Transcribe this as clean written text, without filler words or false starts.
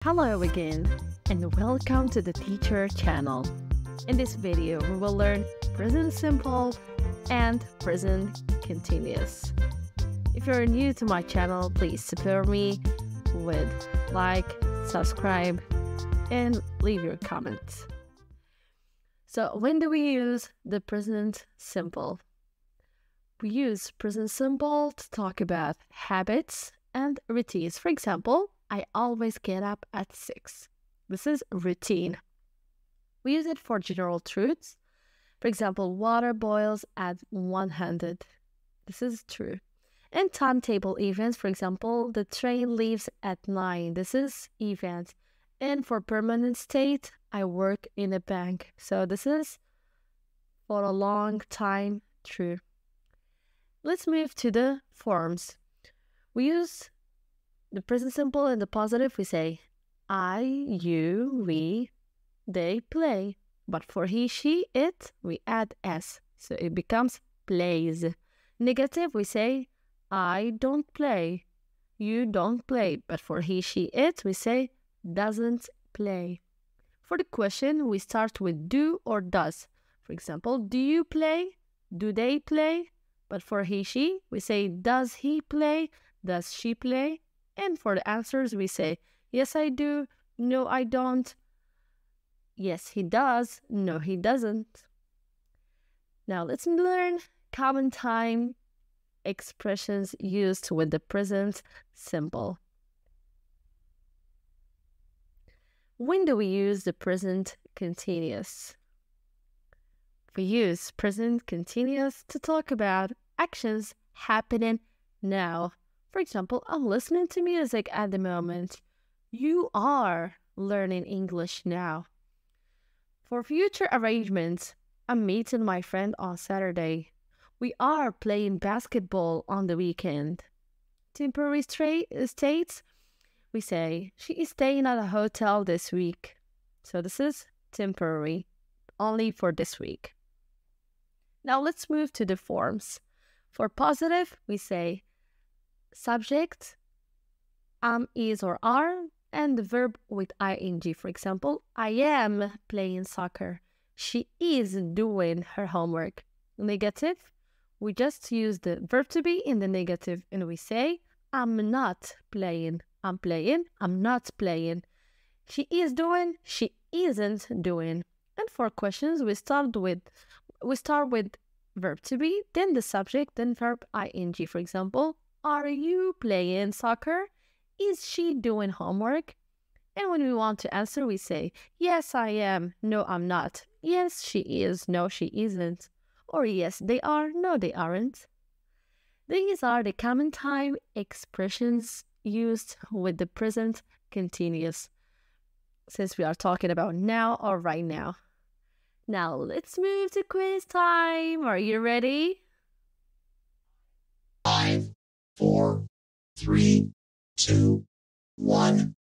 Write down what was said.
Hello again, and welcome to the Teacher channel. In this video, we will learn present simple and present continuous. If you're new to my channel, please support me with like, subscribe, and leave your comments. So when do we use the present simple? We use present simple to talk about habits and routines. For example, I always get up at 6. This is routine. We use it for general truths. For example, water boils at 100. This is true. And timetable events, for example, the train leaves at 9. This is event. And for permanent state, I work in a bank. So this is for a long time true. Let's move to the forms. We use the present simple and the positive. We say I, you, we, they play. But for he, she, it, we add s. So it becomes plays. Negative, we say I don't play. You don't play. But for he, she, it, we say doesn't play. For the question, we start with do or does. For example, do you play? Do they play? But for he, she, we say does he play? Does she play? And for the answers, we say yes, I do. No, I don't. Yes, he does. No, he doesn't. Now let's learn common time expressions used with the present simple. When do we use the present continuous? We use present continuous to talk about actions happening now. For example, I'm listening to music at the moment. You are learning English now. For future arrangements, I'm meeting my friend on Saturday. We are playing basketball on the weekend. Temporary states, we say she is staying at a hotel this week. So this is temporary, only for this week. Now let's move to the forms. For positive, we say subject, am, is, or are, and the verb with ing. For example, I am playing soccer. She is doing her homework. Negative, we just use the verb to be in the negative and we say, I'm not playing. I'm playing. I'm not playing. She is doing. She isn't doing. And for questions, we start with verb to be, then the subject, then verb ing. For example, are you playing soccer? Is she doing homework? And when we want to answer, we say, yes, I am. No, I'm not. Yes, she is. No, she isn't. Or yes, they are. No, they aren't. These are the common time expressions used with the present continuous, since we are talking about now or right now. Now let's move to quiz time. Are you ready? 5, 4, 3, 2, 1.